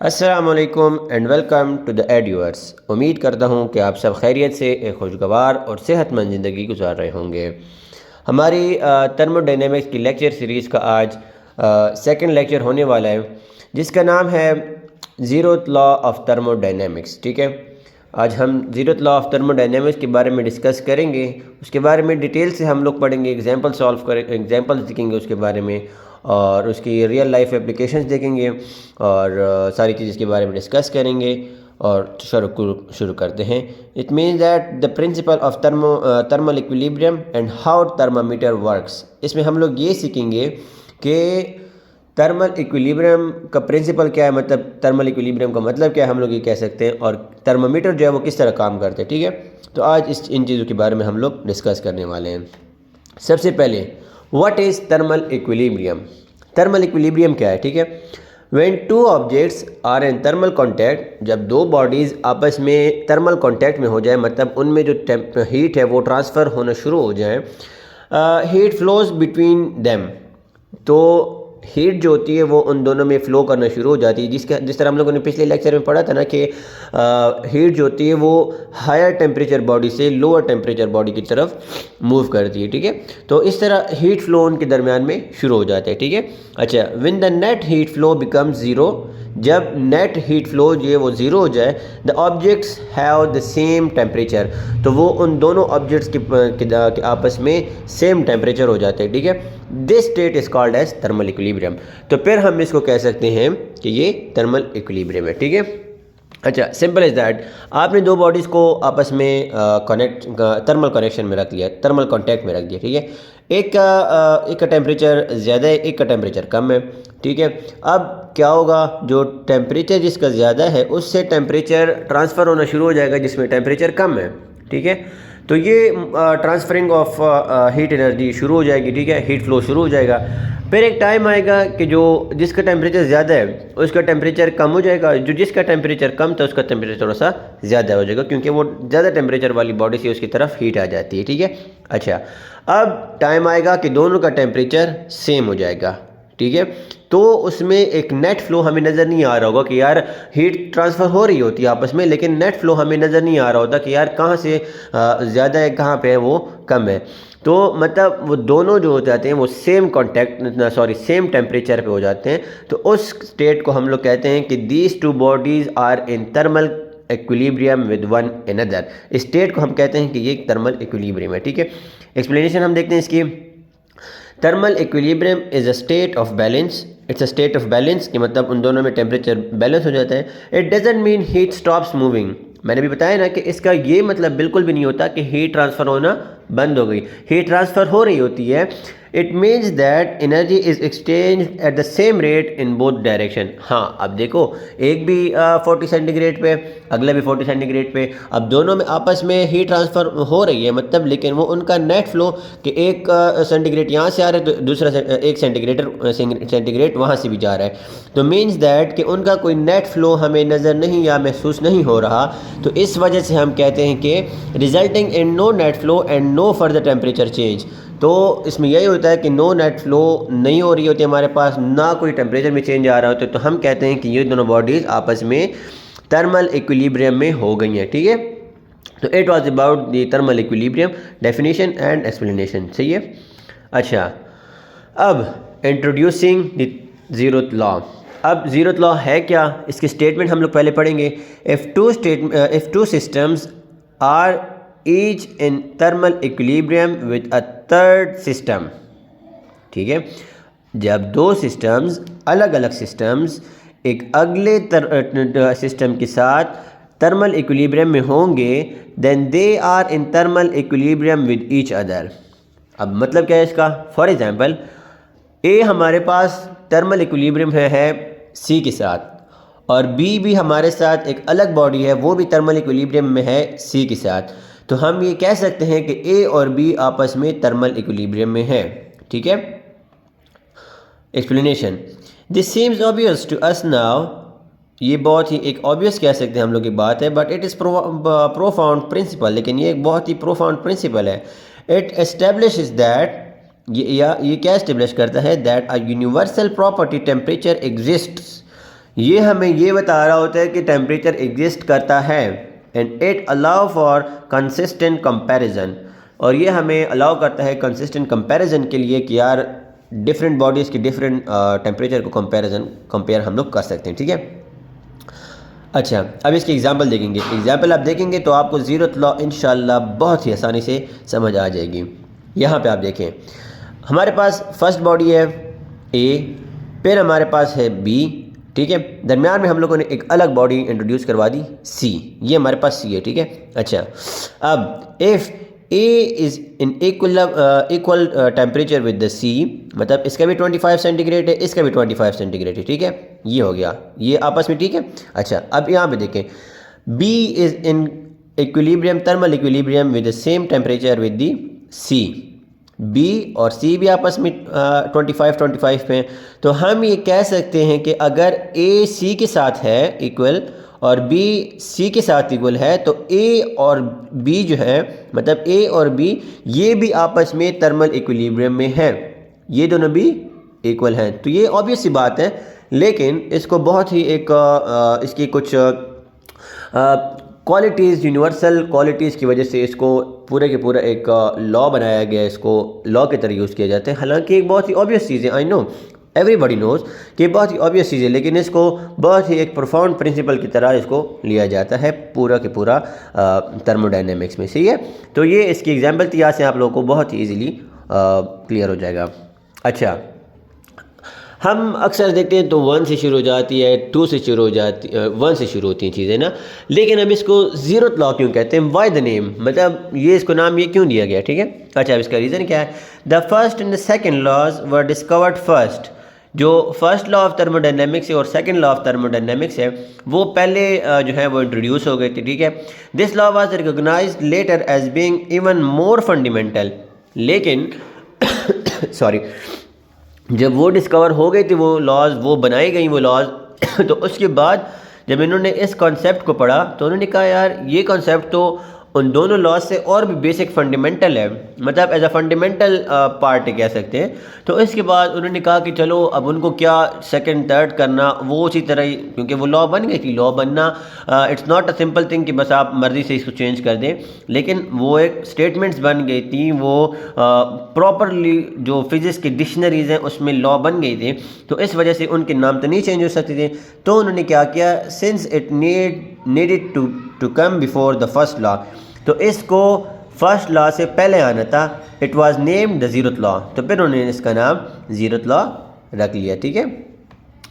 अस्सलामुअलैकुम and welcome to the एड्यूअर्स। उम्मीद करता हूँ कि आप सब खैरियत से एक खुशगवार और सेहतमंद ज़िंदगी गुजार रहे होंगे। हमारी थर्मोडायनेमिक्स की लेक्चर सीरीज़ का आज सेकंड लेक्चर होने वाला है, जिसका नाम है ज़ीरोथ लॉ ऑफ थर्मोडायनेमिक्स। ठीक है, आज हम ज़ीरोथ लॉ ऑफ थर्मोडायनेमिक्स के बारे में डिस्कस करेंगे। उसके बारे में डिटेल से हम लोग पढ़ेंगे, एग्जांपल सॉल्व करेंगे, एग्जांपल्स देखेंगे उसके बारे में, और उसकी रियल लाइफ एप्लीकेशंस देखेंगे और सारी चीज़ के बारे में डिस्कस करेंगे। और शुरू करते हैं। It means that the principle of thermal equilibrium and how thermometer works. इसमें हम लोग ये सीखेंगे कि थर्मल इक्विलिब्रियम का प्रिंसिपल क्या है, मतलब थर्मल इक्विलिब्रियम का मतलब क्या है, हम लोग ये कह सकते हैं, और थर्मामीटर जो है वो किस तरह काम करते हैं। ठीक है, तो आज इन चीज़ों के बारे में हम लोग डिस्कस करने वाले हैं। सबसे पहले, what is thermal equilibrium? Thermal equilibrium क्या है? ठीक है, when two objects are in thermal contact, जब दो बॉडीज़ आपस में थर्मल कॉन्टैक्ट में हो जाए, मतलब उनमें जो हीट है वो ट्रांसफ़र होना शुरू हो जाए, हीट फ्लोज बिटवीन देम, तो हीट जो होती है वो उन दोनों में फ़्लो करना शुरू हो जाती है। जिस तरह हम लोगों ने पिछले लेक्चर में पढ़ा था ना कि हीट जो होती है वो हायर टेम्परेचर बॉडी से लोअर टेम्परेचर बॉडी की तरफ मूव करती है। ठीक है, तो इस तरह हीट फ्लो उनके दरमियान में शुरू हो जाता है। ठीक है, अच्छा, when the net heat flow becomes zero, जब नेट हीट फ्लो जो है वो ज़ीरो हो जाए, the objects have the same temperature, तो वो उन दोनों ऑब्जेक्ट्स के आपस में सेम टेम्परेचर हो जाते हैं। ठीक है, this state is called as thermal equilibrium. तो फिर हम इसको कह सकते हैं कि ये थर्मल इक्विलिब्रियम है। ठीक है, अच्छा, सिंपल इज़ दैट, आपने दो बॉडीज़ को आपस में थर्मल कनेक्शन में रख लिया, थर्मल कॉन्टैक्ट में रख दिया। ठीक है, एक का टेम्परेचर ज़्यादा है, एक का टेम्परेचर कम है। ठीक है, अब क्या होगा, जो टेम्परेचर जिसका ज़्यादा है उससे टेम्परेचर ट्रांसफ़र होना शुरू हो जाएगा जिसमें टेम्परेचर कम है। ठीक है, तो ये ट्रांसफरिंग ऑफ हीट एनर्जी शुरू हो जाएगी। ठीक है, हीट फ्लो शुरू हो जाएगा। फिर एक टाइम आएगा कि जो जिसका टेम्परेचर ज़्यादा है उसका टेम्परेचर कम हो जाएगा, जो जिसका टेम्परेचर कम था उसका टेम्परेचर थोड़ा सा ज़्यादा हो जाएगा, क्योंकि वो ज़्यादा टेम्परेचर वाली बॉडी से उसकी तरफ हीट आ जाती है। ठीक है, अच्छा, अब टाइम आएगा कि दोनों का टेम्परेचर सेम हो जाएगा। ठीक है, तो उसमें एक नेट फ्लो हमें नज़र नहीं आ रहा होगा कि यार हीट ट्रांसफ़र हो रही होती है आपस में, लेकिन नेट फ्लो हमें नज़र नहीं आ रहा होता कि यार कहाँ से ज़्यादा है, कहाँ पे है वो कम है। तो मतलब वो दोनों जो हो जाते हैं वो सेम सेम टेम्परेचर पे हो जाते हैं। तो उस स्टेट को हम लोग कहते हैं कि these two bodies are in thermal equilibrium with one another. इस स्टेट को हम कहते हैं कि ये थर्मल इक्विलिब्रियम है। ठीक है, एक्सप्लेनेशन हम देखते हैं इसकी। Thermal equilibrium is a state of balance. It's a state of balance कि मतलब उन दोनों में टेम्परेचर बैलेंस हो जाता है। It doesn't mean heat stops moving. मैंने भी बताया ना कि इसका ये मतलब बिल्कुल भी नहीं होता कि हीट ट्रांसफ़र होना बंद हो गई, हीट ट्रांसफ़र हो रही होती है। It means that energy is exchange at the same rate in both direction. हाँ, अब देखो, एक भी 40 सेंटीग्रेड पे, अगला भी 40 सेंटीग्रेड पे, अब दोनों में आपस में हीट ट्रांसफ़र हो रही है, मतलब, लेकिन वो उनका नेट फ्लो कि एक सेंटीग्रेड यहाँ से आ रहा है तो दूसरा एक सेंटीग्रेड वहाँ से भी जा रहा है। तो मीन्स दैट कि उनका कोई नेट फ्लो हमें नज़र नहीं या महसूस नहीं हो रहा। तो इस वजह से हम कहते हैं कि resulting in no net flow and no further temperature change. तो इसमें यही होता है कि नो नेट फ्लो नहीं हो रही होती हमारे पास, ना कोई टेम्परेचर में चेंज आ रहा होता है, तो हम कहते हैं कि ये दोनों बॉडीज़ आपस में थर्मल इक्विलिब्रियम में हो गई हैं। ठीक है, तो it was about the thermal equilibrium, definition and explanation. सही है, अच्छा, अब इंट्रोड्यूसिंग द ज़ीरोथ लॉ। अब ज़ीरोथ लॉ है क्या, इसकी स्टेटमेंट हम लोग पहले पढ़ेंगे। If two systems are each in thermal equilibrium with a third system. ठीक है, जब दो सिस्टम्स, अलग अलग सिस्टम्स, एक अगले सिस्टम के साथ थर्मल इक्विलिब्रियम में होंगे, then they are in thermal equilibrium with each other. अब मतलब क्या है इसका? फॉर एग्जांपल, ए हमारे पास थर्मल इक्विलिब्रियम है सी के साथ, और बी भी हमारे साथ एक अलग बॉडी है, वो भी थर्मल इक्विलिब्रियम में है सी के साथ। तो हम ये कह सकते हैं कि ए और बी आपस में थर्मल इक्विलिब्रियम में है। ठीक है, explanation, this seems obvious to us now. ये बहुत ही एक ऑब्वियस कह सकते हैं हम लोग की बात है, but it is profound principle. लेकिन ये एक बहुत ही प्रोफाउंड प्रिंसिपल है। इट एस्टेब्लिशेस दैट, ये क्या एस्टेब्लिश करता है, that a universal property temperature exists. ये हमें ये बता रहा होता है कि टेम्परेचर एग्जिस्ट करता है and it allow for consistent comparison, और ये हमें अलाउ करता है कंसिस्टेंट कंपैरिजन के लिए कि यार डिफरेंट बॉडीज़ की डिफरेंट टेम्परेचर को कंपेयर हम लोग कर सकते हैं, ठीक है। अच्छा, अब इसकी एग्जांपल देखेंगे। एग्जांपल आप देखेंगे तो आपको ज़ीरोथ लॉ इंशाल्लाह बहुत ही आसानी से समझ आ जाएगी। यहाँ पे आप देखें, हमारे पास फर्स्ट बॉडी है ए, फिर हमारे पास है बी, ठीक है। दरमियान में हम लोगों ने एक अलग बॉडी इंट्रोड्यूस करवा दी सी, ये हमारे पास सी है, ठीक है। अच्छा, अब if A is in equal temperature with the C, मतलब इसका भी 25 सेंटीग्रेड है, इसका भी 25 सेंटीग्रेड है, ठीक है। ये हो गया ये आपस में, ठीक है। अच्छा, अब यहाँ पे देखें, B is in equilibrium, thermal equilibrium with the same temperature with the C, B और सी भी आपस में 25 पे, तो हम ये कह सकते हैं कि अगर ए सी के साथ है इक्वल और बी सी के साथ इक्वल है, तो ए और बी जो है, मतलब ए और बी ये भी आपस में थर्मल इक्विलिब्रियम में है, ये दोनों भी इक्वल हैं। तो ये ऑब्वियस सी बात है, लेकिन इसको बहुत ही एक इसकी कुछ क्वालिटीज़, यूनिवर्सल क्वालिटीज़ की वजह से इसको पूरे के पूरा एक लॉ बनाया गया, इसको लॉ के तरह यूज़ किया जाता है। हालांकि एक बहुत ही ऑब्वियस चीज़ है, आई नो एवरीबॉडी नोज़ कि बहुत ही ऑब्वियस चीज़ है, लेकिन इसको बहुत ही एक प्रोफाउंड प्रिंसिपल की तरह इसको लिया जाता है पूरा के पूरा थर्मोडायनेमिक्स में, सही है। तो ये इसकी एग्जाम्पल थी, यहाँ से आप लोगों को बहुत ही ईजिली क्लियर हो जाएगा। अच्छा, हम अक्सर देखते हैं तो 1 से शुरू हो जाती है, 2 से शुरू हो जाती 1 से शुरू होती हैं चीज़ें ना, लेकिन अब इसको ज़ीरोथ लॉ क्यों कहते हैं, वाई द नेम, मतलब ये इसको नाम ये क्यों दिया गया, ठीक है। अच्छा, अब इसका रीज़न क्या है, the first and the second laws were discovered first. जो फर्स्ट लॉ ऑफ थर्मोडायनेमिक्स है और सेकंड लॉ ऑफ थर्मोडायनेमिक्स है, वो पहले जो है वो इंट्रोड्यूस हो गई थी, ठीक है। This law was recognized later as being even more fundamental, लेकिन सॉरी, जब वो डिस्कवर हो गई थी, वो लॉज वो बनाई गई वो लॉज तो उसके बाद जब इन्होंने इस कॉन्सेप्ट को पढ़ा तो उन्होंने कहा यार ये कॉन्सेप्ट तो उन दोनों लॉज से और भी बेसिक फंडामेंटल है, मतलब एज अ फंडामेंटल पार्ट कह सकते हैं। तो इसके बाद उन्होंने कहा कि चलो अब उनको क्या सेकंड थर्ड करना, वो उसी तरह ही, क्योंकि वो लॉ बन गई थी। लॉ बनना it's not a simple thing कि बस आप मर्ज़ी से इसको चेंज कर दें, लेकिन वो एक स्टेटमेंट्स बन गई थी, वो प्रॉपरली जो फिजिक्स की डिक्शनरीज हैं उसमें लॉ बन गई थी, तो इस वजह से उनके नाम तो नहीं चेंज हो सकते थे। तो उन्होंने क्या किया, since it needed to come before the first law, तो इसको फर्स्ट लॉ से पहले आना था, it was named the zeroth law, तो फिर उन्होंने इसका नाम ज़ीरोथ लॉ रख लिया, ठीक है।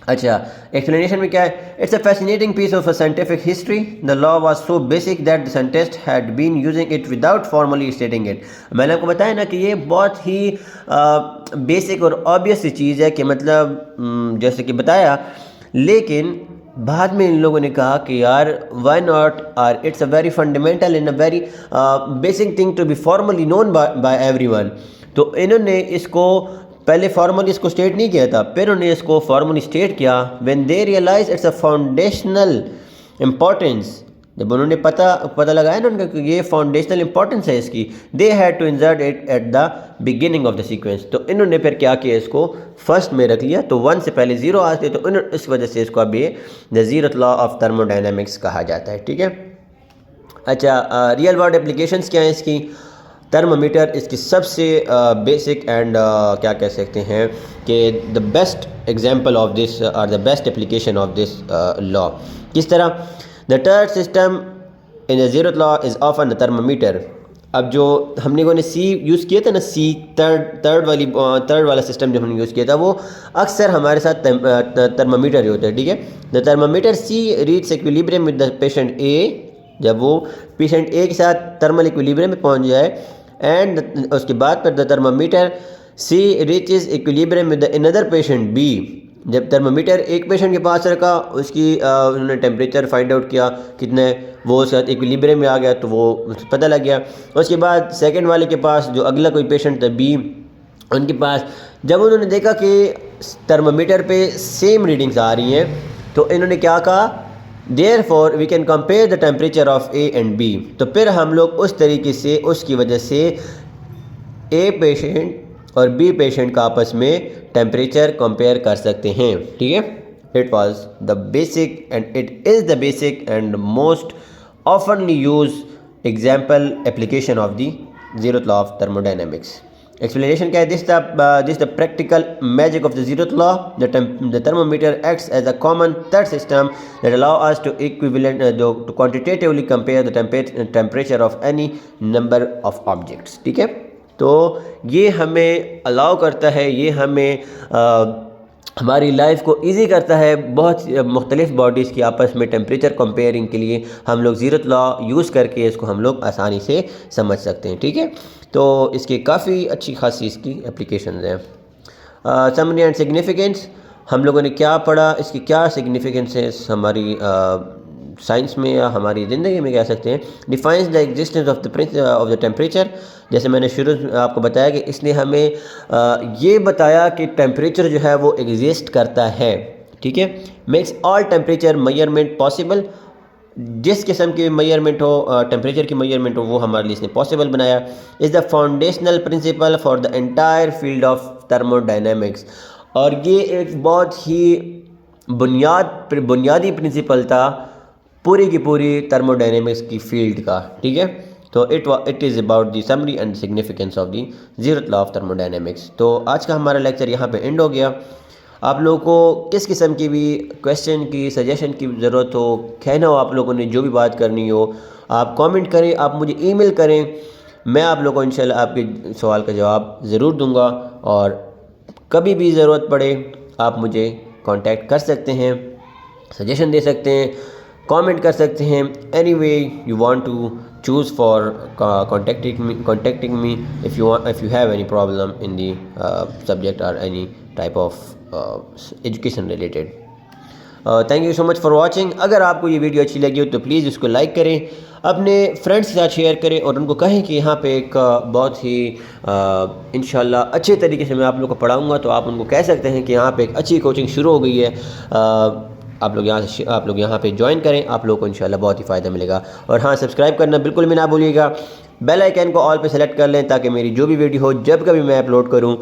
अच्छा, एक्सप्लेनेशन में क्या है, it's a fascinating piece of a scientific history, the law was so basic that the scientist had been using it without formally stating it. मैंने आपको बताया ना कि ये बहुत ही बेसिक और ऑब्वियस सी चीज़ है कि मतलब जैसे कि बताया, लेकिन बाद में इन लोगों ने कहा कि यार why not, or it's a very fundamental and a very basic thing to be formally known by everyone. तो इन्होंने इसको पहले फॉर्मली इसको स्टेट नहीं किया था, फिर उन्होंने इसको फॉर्मली स्टेट किया when they realize it's a foundational importance. जब उन्होंने पता लगाया ना उनका कि ये फाउंडेशनल इंपॉर्टेंस है इसकी, they had to insert it at the beginning of the sequence. तो इन्होंने फिर क्या किया, इसको फर्स्ट में रख लिया, तो 1 से पहले 0 आते, तो इस वजह से इसको अब ये the zeroth law of thermodynamics कहा जाता है, ठीक है। अच्छा, रियल वर्ल्ड एप्लीकेशंस क्या हैं इसकी, थर्मामीटर इसकी सबसे बेसिक एंड क्या कह सकते हैं कि the best example of this और the best application of this law. किस तरह, the third system in the zeroth law is often the thermometer. अब जो हमने को सी यूज़ किया था ना, सी थर्ड वाला सिस्टम जो हमने यूज़ किया था, वो अक्सर हमारे साथ थर्मामीटर ही होता है, ठीक है। The thermometer C reach equilibrium with the patient A, जब वो पेशेंट ए के साथ थर्मल इक्विलिब्रियम में पहुंच जाए, एंड उसके बाद फिर the thermometer C reaches equilibrium with the another patient B. जब थर्मामीटर एक पेशेंट के पास रखा, उसकी उन्होंने टेम्परेचर फाइंड आउट किया कितने, वो उसके साथ इक्विलिब्रियम में आ गया, तो वो पता लग गया। उसके बाद सेकंड वाले के पास जो अगला कोई पेशेंट था बी, उनके पास जब उन्होंने देखा कि थर्मामीटर पे सेम रीडिंग्स आ रही हैं, तो इन्होंने क्या कहा, therefore we can compare the temperature of A and B. तो फिर हम लोग उस तरीके से उसकी वजह से ए पेशेंट और बी पेशेंट का आपस में टेम्परेचर कंपेयर कर सकते हैं, ठीक है। It was the basic and it is the basic and most oftenly used example application of the zeroth law of thermodynamics. Explanation क्या है? This the practical magic of the zeroth law. The thermometer acts as a common third system that allow us to to quantitatively compare the temperature of any number of objects. ठीक है, तो ये हमें allow करता है, ये हमें हमारी लाइफ को इजी करता है। बहुत मुख्तलिफ बॉडीज़ की आपस में टेम्परेचर कंपेयरिंग के लिए हम लोग ज़ीरोथ लॉ यूज़ करके इसको हम लोग आसानी से समझ सकते हैं। ठीक है, तो इसकी काफ़ी अच्छी खासी इसकी एप्लीकेशंस हैं। समरी एंड सिग्निफिकेंस, हम लोगों ने क्या पढ़ा, इसकी क्या सिग्निफिकेंस है हमारी साइंस में या हमारी ज़िंदगी में कह सकते हैं। Defines the existence of the temperature, जैसे मैंने शुरू में आपको बताया कि इसने हमें ये बताया कि टेम्परेचर जो है वो एग्जिस्ट करता है। ठीक है, makes all temperature measurement possible, जिस किस्म की मेजरमेंट हो, टेम्परेचर की मेजरमेंट हो, वो हमारे लिए इसने पॉसिबल बनाया। Is the foundational principle for the entire field of thermodynamics, और ये एक बहुत ही बुनियादी प्रिंसिपल था पूरी की पूरी थर्मोडायनेमिक्स की फील्ड का। ठीक है, तो it is about the summary and significance of the zeroth law of thermodynamics. तो आज का हमारा लेक्चर यहाँ पे एंड हो गया। आप लोगों को किस किस्म की भी क्वेश्चन की, सजेशन की ज़रूरत हो, कहना हो, आप लोगों ने जो भी बात करनी हो, आप कमेंट करें, आप मुझे ईमेल करें, मैं आप लोगों को इंशाल्लाह आपके सवाल का जवाब ज़रूर दूँगा। और कभी भी ज़रूरत पड़े आप मुझे कांटेक्ट कर सकते हैं, सजेशन दे सकते हैं, कमेंट कर सकते हैं। Any way you want to choose for contacting me if you have any problem in the subject or any type of education related. Thank you so much for watching. अगर आपको ये video अच्छी लगी हो तो प्लीज़ इसको like करें, अपने फ्रेंड्स के साथ शेयर करें और उनको कहें कि यहाँ पे एक बहुत ही इंशाल्लाह अच्छे तरीके से मैं आप लोग को पढ़ाऊँगा। तो आप उनको कह सकते हैं कि यहाँ पे एक अच्छी कोचिंग शुरू हो गई है, आप लोग यहाँ पे ज्वाइन करें, आप लोगों को इंशाल्लाह बहुत ही फ़ायदा मिलेगा। और हाँ, सब्सक्राइब करना बिल्कुल भी ना भूलिएगा, बेल आइकन को ऑल पे सेलेक्ट कर लें ताकि मेरी जो भी वीडियो हो, जब कभी मैं अपलोड करूँ,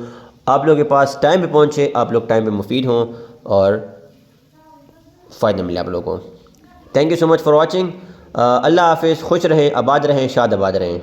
आप लोगों के पास टाइम पे पहुँचे, आप लोग टाइम पे मुफीद हों और फ़ायदा मिले आप लोगों को। Thank you so much for watching. अल्लाह हाफिज़, खुश रहें, आबाद रहें, शाद आबाद रहें।